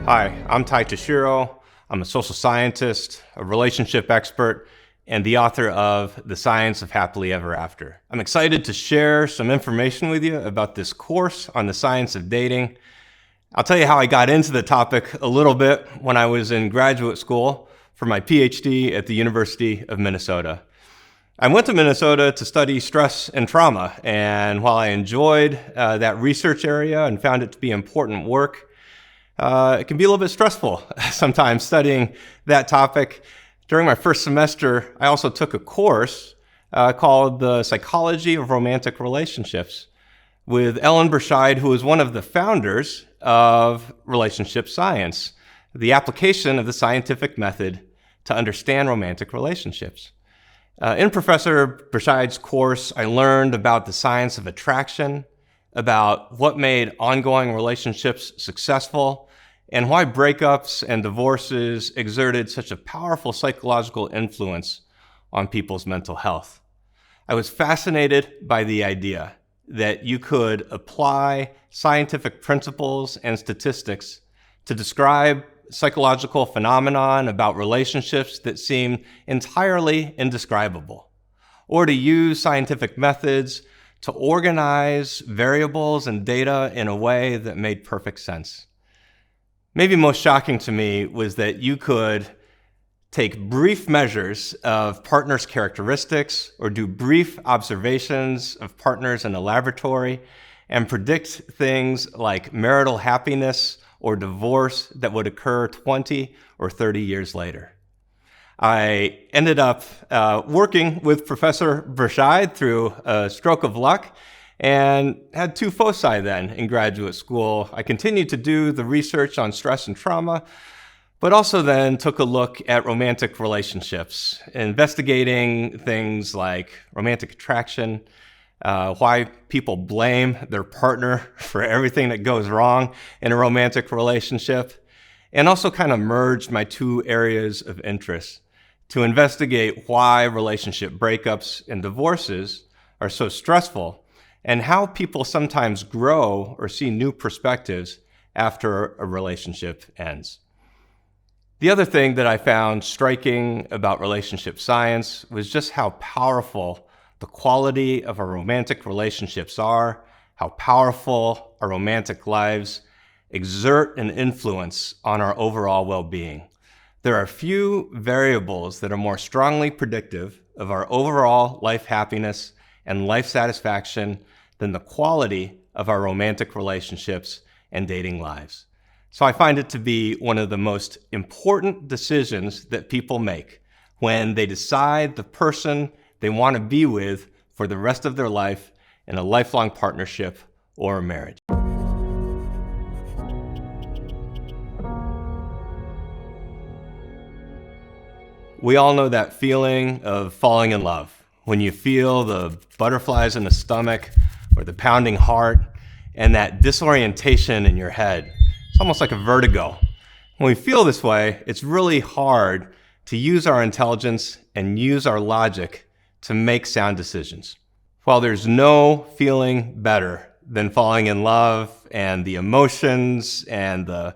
Hi, I'm Ty Tashiro. I'm a social scientist, a relationship expert, and the author of The Science of Happily Ever After. I'm excited to share some information with you about this course on the science of dating. I'll tell you how I got into the topic a little bit when I was in graduate school for my PhD at the University of Minnesota. I went to Minnesota to study stress and trauma, and while I enjoyed that research area and found it to be important work, it can be a little bit stressful sometimes studying that topic. During my first semester, I also took a course called The Psychology of Romantic Relationships with Ellen Burchide, who was one of the founders of relationship science, the application of the scientific method to understand romantic relationships. In Professor Burchide's course, I learned about the science of attraction, about what made ongoing relationships successful, and why breakups and divorces exerted such a powerful psychological influence on people's mental health. I was fascinated by the idea that you could apply scientific principles and statistics to describe psychological phenomenon about relationships that seem entirely indescribable, or to use scientific methods to organize variables and data in a way that made perfect sense. Maybe most shocking to me was that you could take brief measures of partners' characteristics or do brief observations of partners in a laboratory and predict things like marital happiness or divorce that would occur 20 or 30 years later. I ended up working with Professor Burchide through a stroke of luck and had two foci then in graduate school. I continued to do the research on stress and trauma, but also then took a look at romantic relationships, investigating things like romantic attraction, why people blame their partner for everything that goes wrong in a romantic relationship, and also kind of merged my two areas of interest to investigate why relationship breakups and divorces are so stressful and how people sometimes grow or see new perspectives after a relationship ends. The other thing that I found striking about relationship science was just how powerful the quality of our romantic relationships are, how powerful our romantic lives exert an influence on our overall well-being. There are few variables that are more strongly predictive of our overall life happiness and life satisfaction than the quality of our romantic relationships and dating lives. So I find it to be one of the most important decisions that people make when they decide the person they want to be with for the rest of their life in a lifelong partnership or a marriage. We all know that feeling of falling in love, when you feel the butterflies in the stomach or the pounding heart and that disorientation in your head. It's almost like a vertigo. When we feel this way, it's really hard to use our intelligence and use our logic to make sound decisions. While there's no feeling better than falling in love and the emotions and the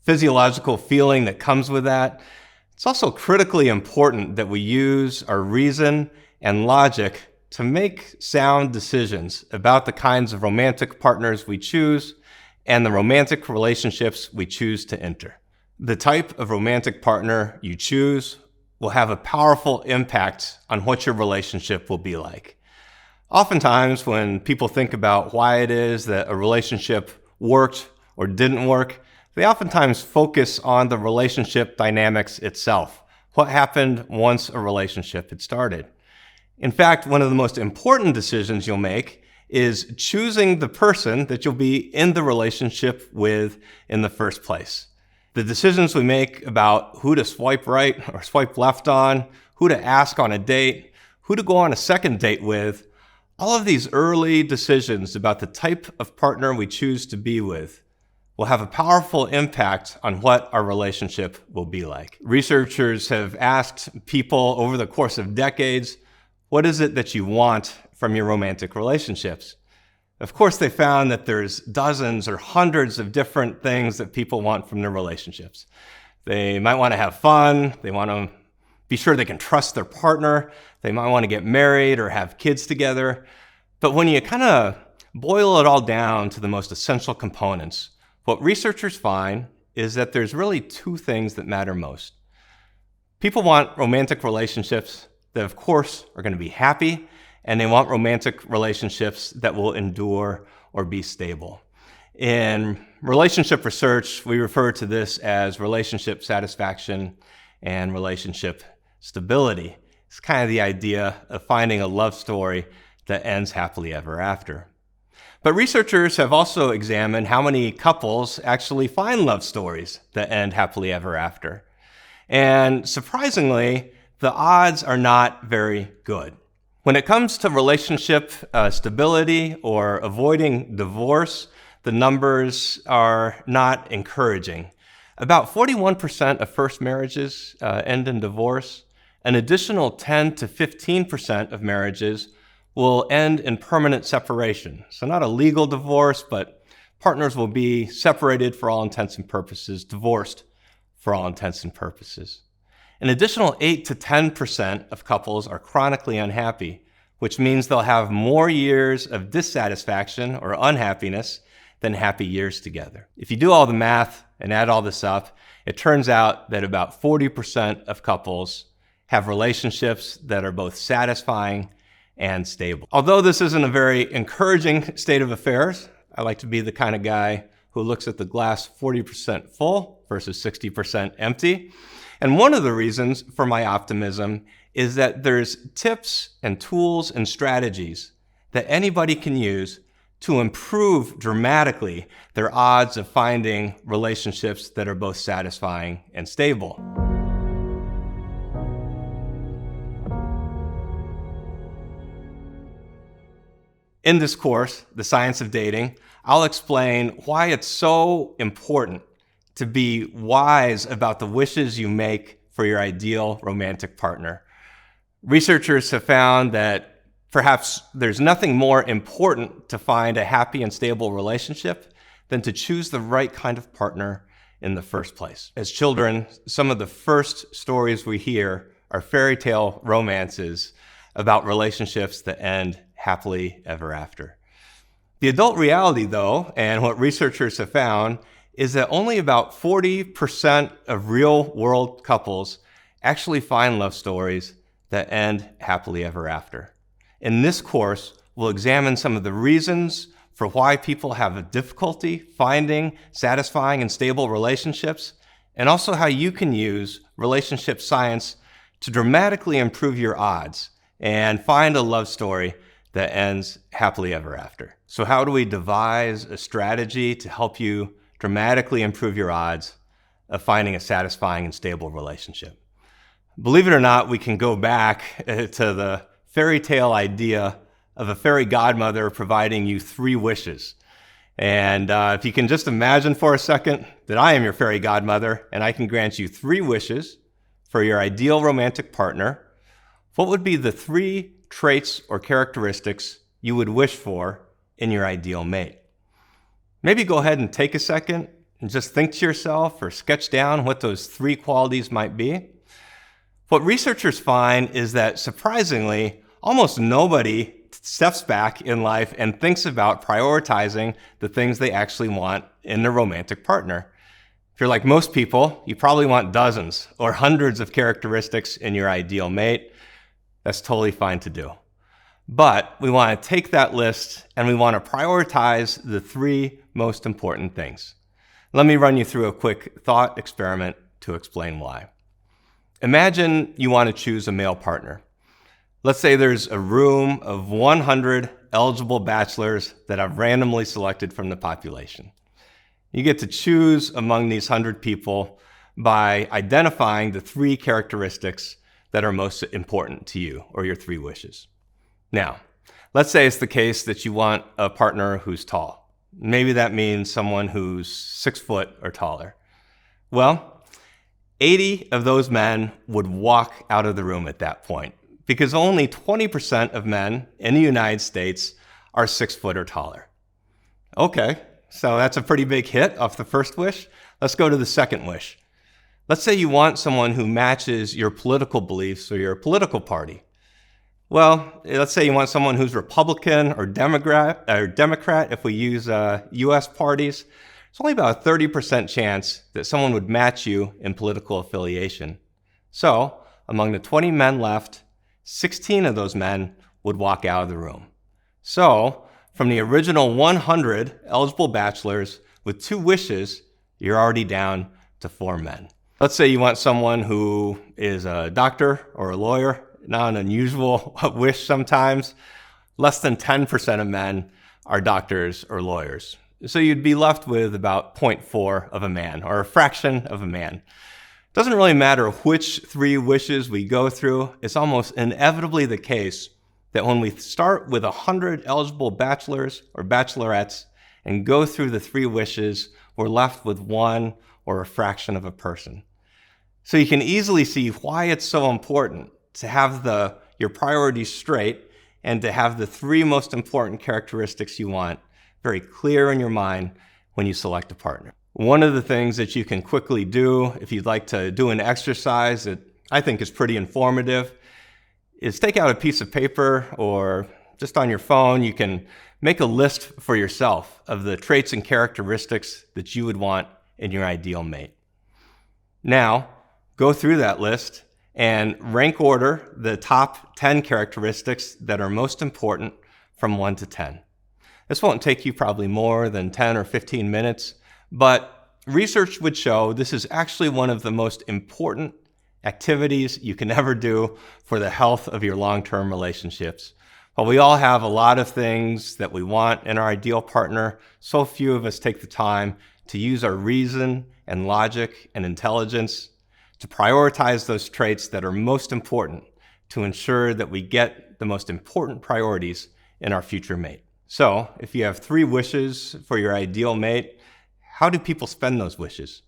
physiological feeling that comes with that, it's also critically important that we use our reason and logic to make sound decisions about the kinds of romantic partners we choose and the romantic relationships we choose to enter. The type of romantic partner you choose will have a powerful impact on what your relationship will be like. Oftentimes, when people think about why it is that a relationship worked or didn't work, they oftentimes focus on the relationship dynamics itself. What happened once a relationship had started? In fact, one of the most important decisions you'll make is choosing the person that you'll be in the relationship with in the first place. The decisions we make about who to swipe right or swipe left on, who to ask on a date, who to go on a second date with, all of these early decisions about the type of partner we choose to be with will have a powerful impact on what our relationship will be like. Researchers have asked people over the course of decades, what is it that you want from your romantic relationships? Of course, they found that there's dozens or hundreds of different things that people want from their relationships. They might want to have fun. They want to be sure they can trust their partner. They might want to get married or have kids together. But when you kind of boil it all down to the most essential components, what researchers find is that there's really two things that matter most. People want romantic relationships that, of course, are going to be happy, and they want romantic relationships that will endure or be stable. In relationship research, we refer to this as relationship satisfaction and relationship stability. It's kind of the idea of finding a love story that ends happily ever after. But researchers have also examined how many couples actually find love stories that end happily ever after. And surprisingly, the odds are not very good. When it comes to relationship stability or avoiding divorce, the numbers are not encouraging. About 41% of first marriages end in divorce. An additional 10 to 15% of marriages will end in permanent separation. So not a legal divorce, but partners will be separated for all intents and purposes, divorced for all intents and purposes. An additional 8 to 10% of couples are chronically unhappy, which means they'll have more years of dissatisfaction or unhappiness than happy years together. If you do all the math and add all this up, it turns out that about 40% of couples have relationships that are both satisfying and stable. Although this isn't a very encouraging state of affairs, I like to be the kind of guy who looks at the glass 40% full versus 60% empty. And one of the reasons for my optimism is that there's tips and tools and strategies that anybody can use to improve dramatically their odds of finding relationships that are both satisfying and stable. In this course, The Science of Dating, I'll explain why it's so important to be wise about the wishes you make for your ideal romantic partner. Researchers have found that perhaps there's nothing more important to find a happy and stable relationship than to choose the right kind of partner in the first place. As children, some of the first stories we hear are fairy tale romances about relationships that end happily ever after. The adult reality, though, and what researchers have found, is that only about 40% of real-world couples actually find love stories that end happily ever after. In this course, we'll examine some of the reasons for why people have a difficulty finding satisfying and stable relationships, and also how you can use relationship science to dramatically improve your odds and find a love story that ends happily ever after. So how do we devise a strategy to help you dramatically improve your odds of finding a satisfying and stable relationship? Believe it or not, we can go back to the fairy tale idea of a fairy godmother providing you 3 wishes. And if you can just imagine for a second that I am your fairy godmother and I can grant you 3 wishes for your ideal romantic partner, what would be the 3 traits or characteristics you would wish for in your ideal mate? Maybe go ahead and take a second and just think to yourself or sketch down what those 3 qualities might be. What researchers find is that, surprisingly, almost nobody steps back in life and thinks about prioritizing the things they actually want in their romantic partner. If you're like most people, you probably want dozens or hundreds of characteristics in your ideal mate. That's totally fine to do. But we want to take that list and we want to prioritize the 3 most important things. Let me run you through a quick thought experiment to explain why. Imagine you want to choose a male partner. Let's say there's a room of 100 eligible bachelors that I've randomly selected from the population. You get to choose among these 100 people by identifying the 3 characteristics that are most important to you, or your 3 wishes. Now, let's say it's the case that you want a partner who's tall. Maybe that means someone who's 6 foot or taller. Well, 80 of those men would walk out of the room at that point, because only 20% of men in the United States are 6 foot or taller. Okay, so that's a pretty big hit off the first wish. Let's go to the second wish. Let's say you want someone who matches your political beliefs or your political party. Well, let's say you want someone who's Republican or Democrat if we use US parties. It's only about a 30% chance that someone would match you in political affiliation. So, among the 20 men left, 16 of those men would walk out of the room. So, from the original 100 eligible bachelors with 2 wishes, you're already down to 4 men. Let's say you want someone who is a doctor or a lawyer, not an unusual wish sometimes. Less than 10% of men are doctors or lawyers. So you'd be left with about 0.4 of a man, or a fraction of a man. It doesn't really matter which 3 wishes we go through. It's almost inevitably the case that when we start with 100 eligible bachelors or bachelorettes and go through the 3 wishes, we're left with 1 or a fraction of a person. So you can easily see why it's so important to have your priorities straight and to have the 3 most important characteristics you want very clear in your mind when you select a partner. One of the things that you can quickly do if you'd like to do an exercise that I think is pretty informative is take out a piece of paper or just on your phone, you can make a list for yourself of the traits and characteristics that you would want in your ideal mate. Now, go through that list and rank order the top 10 characteristics that are most important from 1 to 10. This won't take you probably more than 10 or 15 minutes, but research would show this is actually one of the most important activities you can ever do for the health of your long-term relationships. While we all have a lot of things that we want in our ideal partner, so few of us take the time to use our reason and logic and intelligence to prioritize those traits that are most important to ensure that we get the most important priorities in our future mate. So, if you have 3 wishes for your ideal mate, how do people spend those wishes?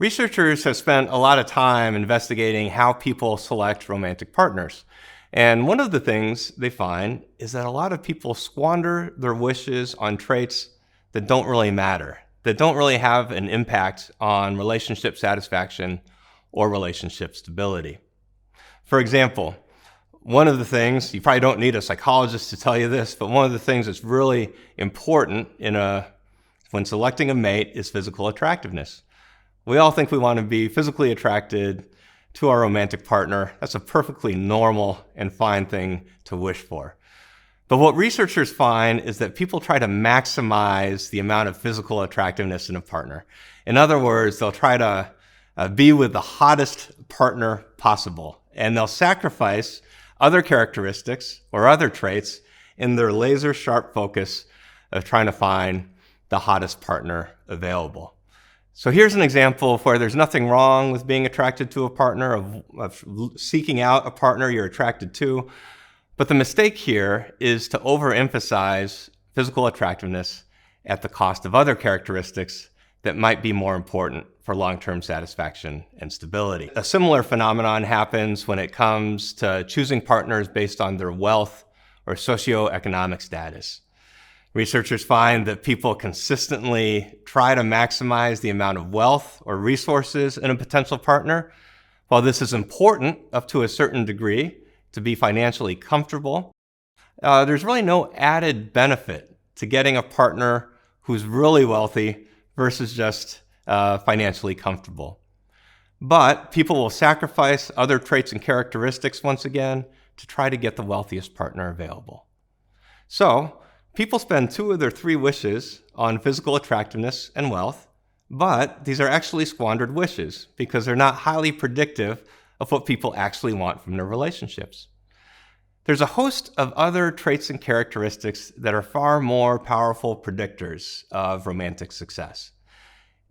Researchers have spent a lot of time investigating how people select romantic partners. And one of the things they find is that a lot of people squander their wishes on traits that don't really matter, that don't really have an impact on relationship satisfaction or relationship stability. For example, one of the things, you probably don't need a psychologist to tell you this, but one of the things that's really important when selecting a mate is physical attractiveness. We all think we want to be physically attracted to our romantic partner. That's a perfectly normal and fine thing to wish for. But what researchers find is that people try to maximize the amount of physical attractiveness in a partner. In other words, they'll try to be with the hottest partner possible, and they'll sacrifice other characteristics or other traits in their laser sharp focus of trying to find the hottest partner available. So here's an example of where there's nothing wrong with being attracted to a partner, of seeking out a partner you're attracted to. But the mistake here is to overemphasize physical attractiveness at the cost of other characteristics that might be more important for long-term satisfaction and stability. A similar phenomenon happens when it comes to choosing partners based on their wealth or socioeconomic status. Researchers find that people consistently try to maximize the amount of wealth or resources in a potential partner. While this is important up to a certain degree to be financially comfortable, there's really no added benefit to getting a partner who's really wealthy versus just financially comfortable. But people will sacrifice other traits and characteristics once again to try to get the wealthiest partner available. So, people spend 2 of their 3 wishes on physical attractiveness and wealth, but these are actually squandered wishes because they're not highly predictive of what people actually want from their relationships. There's a host of other traits and characteristics that are far more powerful predictors of romantic success.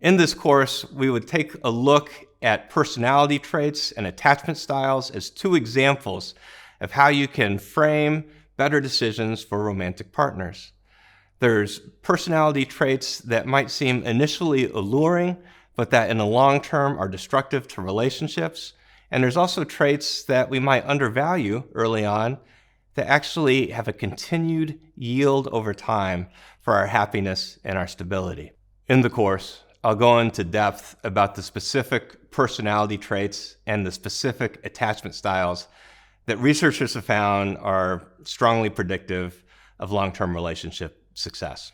In this course, we would take a look at personality traits and attachment styles as 2 examples of how you can frame better decisions for romantic partners. There's personality traits that might seem initially alluring, but that in the long term are destructive to relationships. And there's also traits that we might undervalue early on that actually have a continued yield over time for our happiness and our stability. In the course, I'll go into depth about the specific personality traits and the specific attachment styles that researchers have found are strongly predictive of long-term relationship success.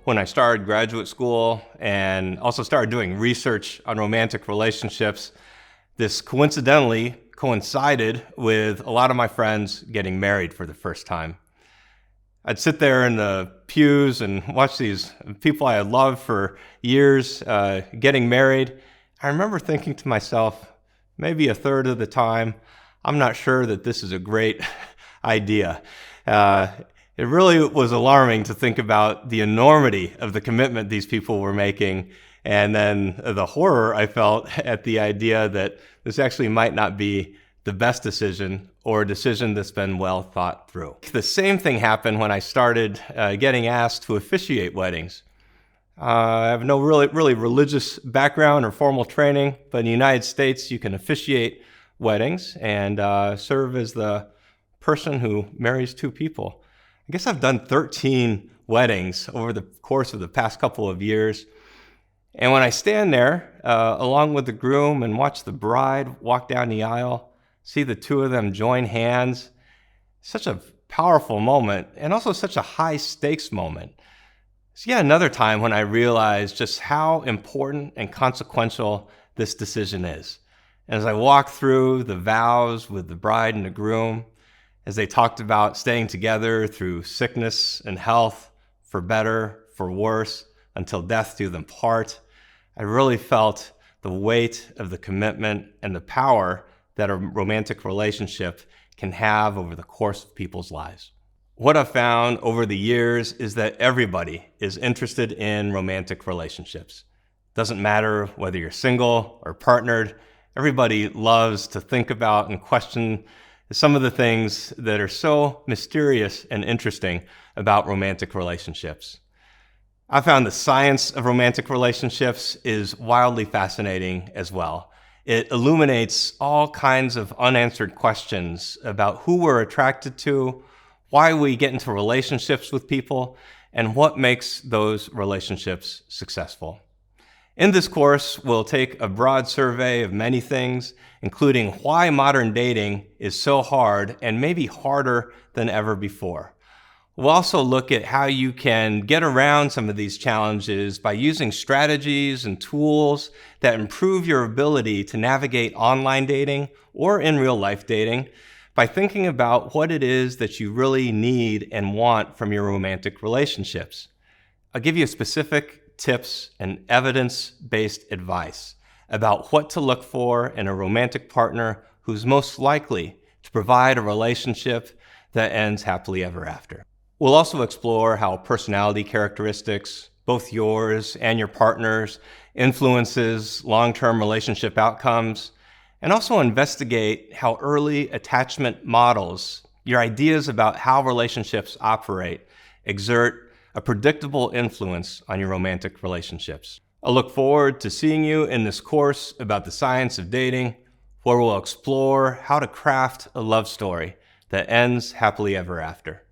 When I started graduate school and also started doing research on romantic relationships, this coincidentally coincided with a lot of my friends getting married for the first time. I'd sit there in the pews and watch these people I had loved for years getting married. I remember thinking to myself, maybe a third of the time, I'm not sure that this is a great idea. It really was alarming to think about the enormity of the commitment these people were making, and then the horror I felt at the idea that this actually might not be the best decision or a decision that's been well thought through. The same thing happened when I started getting asked to officiate weddings. I have no really religious background or formal training, but in the United States, you can officiate weddings and serve as the person who marries two people. I guess I've done 13 weddings over the course of the past couple of years. And when I stand there along with the groom and watch the bride walk down the aisle, see the two of them join hands, such a powerful moment and also such a high stakes moment. It's yet another time when I realized just how important and consequential this decision is. And as I walked through the vows with the bride and the groom, as they talked about staying together through sickness and health, for better, for worse, until death do them part, I really felt the weight of the commitment and the power that a romantic relationship can have over the course of people's lives. What I've found over the years is that everybody is interested in romantic relationships. Doesn't matter whether you're single or partnered, everybody loves to think about and question some of the things that are so mysterious and interesting about romantic relationships. I found the science of romantic relationships is wildly fascinating as well. It illuminates all kinds of unanswered questions about who we're attracted to, why we get into relationships with people, and what makes those relationships successful. In this course, we'll take a broad survey of many things, including why modern dating is so hard and maybe harder than ever before. We'll also look at how you can get around some of these challenges by using strategies and tools that improve your ability to navigate online dating or in real life dating by thinking about what it is that you really need and want from your romantic relationships. I'll give you specific tips and evidence-based advice about what to look for in a romantic partner who's most likely to provide a relationship that ends happily ever after. We'll also explore how personality characteristics, both yours and your partner's, influences long-term relationship outcomes, and also investigate how early attachment models, your ideas about how relationships operate, exert a predictable influence on your romantic relationships. I look forward to seeing you in this course about the science of dating, where we'll explore how to craft a love story that ends happily ever after.